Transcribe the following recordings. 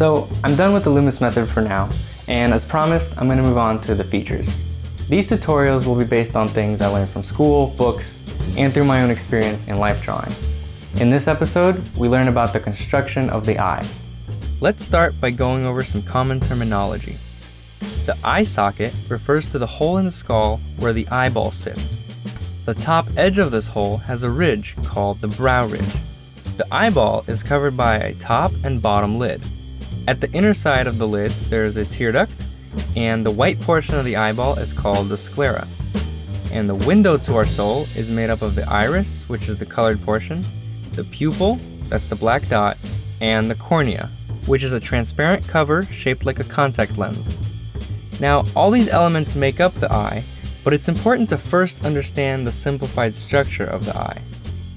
So I'm done with the Loomis method for now, and as promised, I'm going to move on to the features. These tutorials will be based on things I learned from school, books, and through my own experience in life drawing. In this episode, we learn about the construction of the eye. Let's start by going over some common terminology. The eye socket refers to the hole in the skull where the eyeball sits. The top edge of this hole has a ridge called the brow ridge. The eyeball is covered by a top and bottom lid. At the inner side of the lids, there is a tear duct, and the white portion of the eyeball is called the sclera. And the window to our soul is made up of the iris, which is the colored portion, the pupil, that's the black dot, and the cornea, which is a transparent cover shaped like a contact lens. Now, all these elements make up the eye, but it's important to first understand the simplified structure of the eye.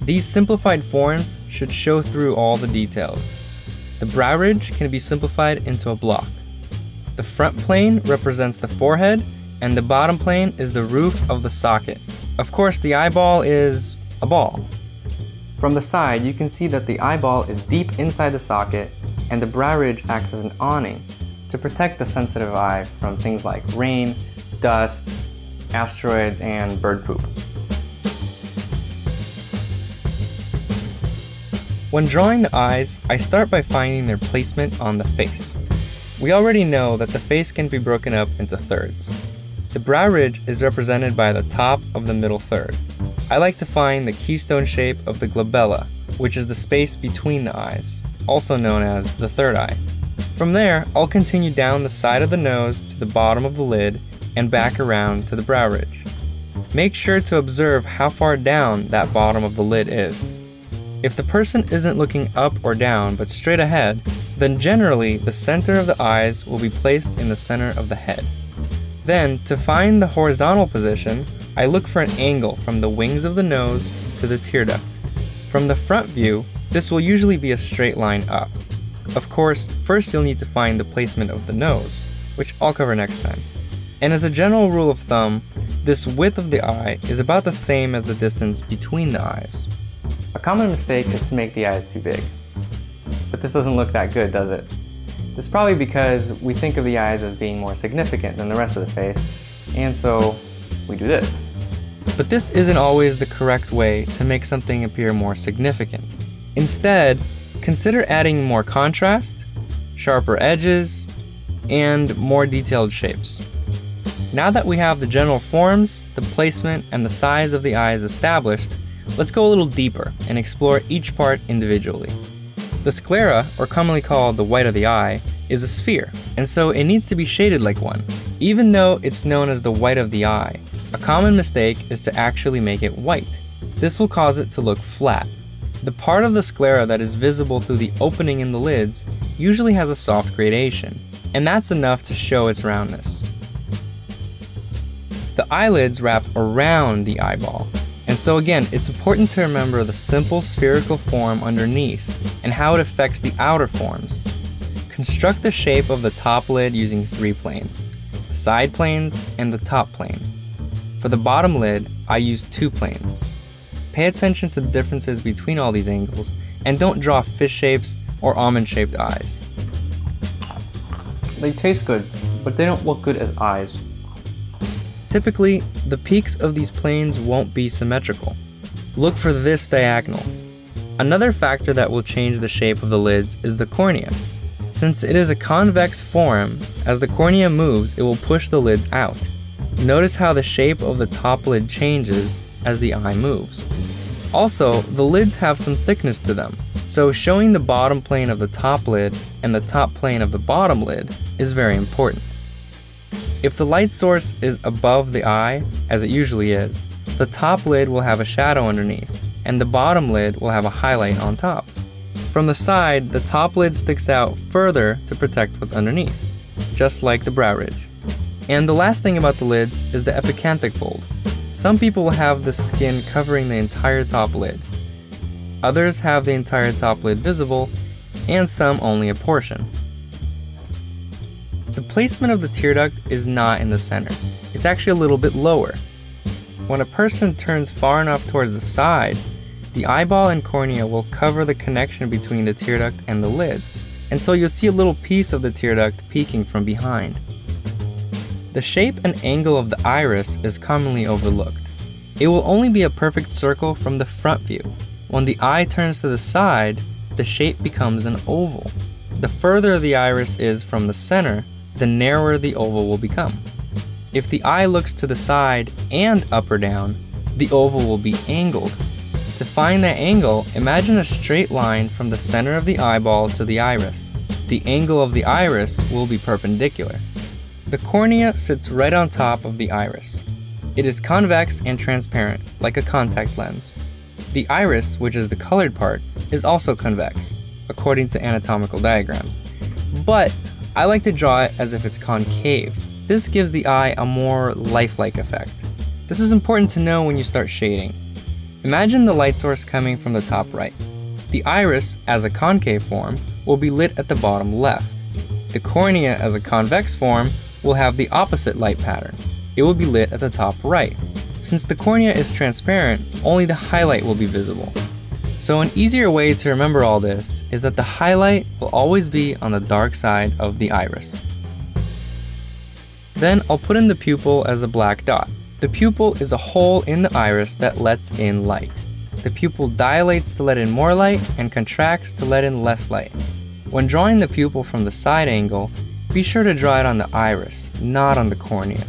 These simplified forms should show through all the details. The brow ridge can be simplified into a block. The front plane represents the forehead, and the bottom plane is the roof of the socket. Of course, the eyeball is a ball. From the side, you can see that the eyeball is deep inside the socket, and the brow ridge acts as an awning to protect the sensitive eye from things like rain, dust, asteroids, and bird poop. When drawing the eyes, I start by finding their placement on the face. We already know that the face can be broken up into thirds. The brow ridge is represented by the top of the middle third. I like to find the keystone shape of the glabella, which is the space between the eyes, also known as the third eye. From there, I'll continue down the side of the nose to the bottom of the lid and back around to the brow ridge. Make sure to observe how far down that bottom of the lid is. If the person isn't looking up or down but straight ahead, then generally the center of the eyes will be placed in the center of the head. Then, to find the horizontal position, I look for an angle from the wings of the nose to the tear duct. From the front view, this will usually be a straight line up. Of course, first you'll need to find the placement of the nose, which I'll cover next time. And as a general rule of thumb, this width of the eye is about the same as the distance between the eyes. A common mistake is to make the eyes too big. But this doesn't look that good, does it? This is probably because we think of the eyes as being more significant than the rest of the face, and so we do this. But this isn't always the correct way to make something appear more significant. Instead, consider adding more contrast, sharper edges, and more detailed shapes. Now that we have the general forms, the placement, and the size of the eyes established, let's go a little deeper and explore each part individually. The sclera, or commonly called the white of the eye, is a sphere, and so it needs to be shaded like one. Even though it's known as the white of the eye, a common mistake is to actually make it white. This will cause it to look flat. The part of the sclera that is visible through the opening in the lids usually has a soft gradation, and that's enough to show its roundness. The eyelids wrap around the eyeball, and so again, it's important to remember the simple spherical form underneath and how it affects the outer forms. Construct the shape of the top lid using 3 planes, the side planes and the top plane. For the bottom lid, I use 2 planes. Pay attention to the differences between all these angles and don't draw fish shapes or almond shaped eyes. They taste good, but they don't look good as eyes. Typically, the peaks of these planes won't be symmetrical. Look for this diagonal. Another factor that will change the shape of the lids is the cornea. Since it is a convex form, as the cornea moves, it will push the lids out. Notice how the shape of the top lid changes as the eye moves. Also, the lids have some thickness to them, so showing the bottom plane of the top lid and the top plane of the bottom lid is very important. If the light source is above the eye, as it usually is, the top lid will have a shadow underneath, and the bottom lid will have a highlight on top. From the side, the top lid sticks out further to protect what's underneath, just like the brow ridge. And the last thing about the lids is the epicanthic fold. Some people will have the skin covering the entire top lid. Others have the entire top lid visible, and some only a portion. The placement of the tear duct is not in the center. It's actually a little bit lower. When a person turns far enough towards the side, the eyeball and cornea will cover the connection between the tear duct and the lids, and so you'll see a little piece of the tear duct peeking from behind. The shape and angle of the iris is commonly overlooked. It will only be a perfect circle from the front view. When the eye turns to the side, the shape becomes an oval. The further the iris is from the center, the narrower the oval will become. If the eye looks to the side and up or down, the oval will be angled. To find that angle, imagine a straight line from the center of the eyeball to the iris. The angle of the iris will be perpendicular. The cornea sits right on top of the iris. It is convex and transparent, like a contact lens. The iris, which is the colored part, is also convex, according to anatomical diagrams. But I like to draw it as if it's concave. This gives the eye a more lifelike effect. This is important to know when you start shading. Imagine the light source coming from the top right. The iris, as a concave form, will be lit at the bottom left. The cornea, as a convex form, will have the opposite light pattern. It will be lit at the top right. Since the cornea is transparent, only the highlight will be visible. So an easier way to remember all this is that the highlight will always be on the dark side of the iris. Then I'll put in the pupil as a black dot. The pupil is a hole in the iris that lets in light. The pupil dilates to let in more light and contracts to let in less light. When drawing the pupil from the side angle, be sure to draw it on the iris, not on the cornea.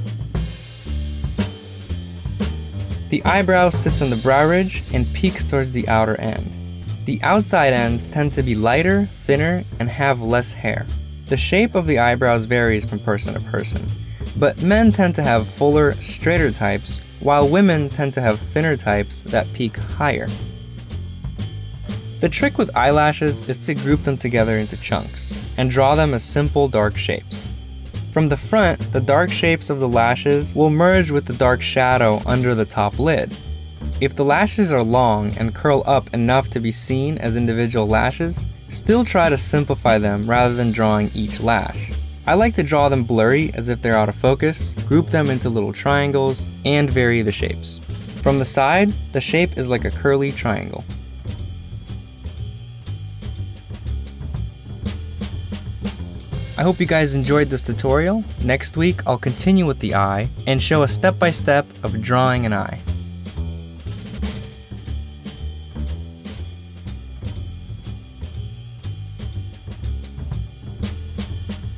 The eyebrow sits on the brow ridge and peaks towards the outer end. The outside ends tend to be lighter, thinner, and have less hair. The shape of the eyebrows varies from person to person, but men tend to have fuller, straighter types, while women tend to have thinner types that peak higher. The trick with eyelashes is to group them together into chunks and draw them as simple dark shapes. From the front, the dark shapes of the lashes will merge with the dark shadow under the top lid. If the lashes are long and curl up enough to be seen as individual lashes, still try to simplify them rather than drawing each lash. I like to draw them blurry as if they're out of focus, group them into little triangles, and vary the shapes. From the side, the shape is like a curly triangle. I hope you guys enjoyed this tutorial. Next week, I'll continue with the eye and show a step-by-step of drawing an eye.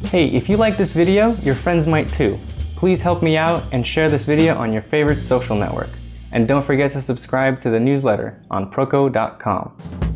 Hey, if you like this video, your friends might too. Please help me out and share this video on your favorite social network. And don't forget to subscribe to the newsletter on Proko.com.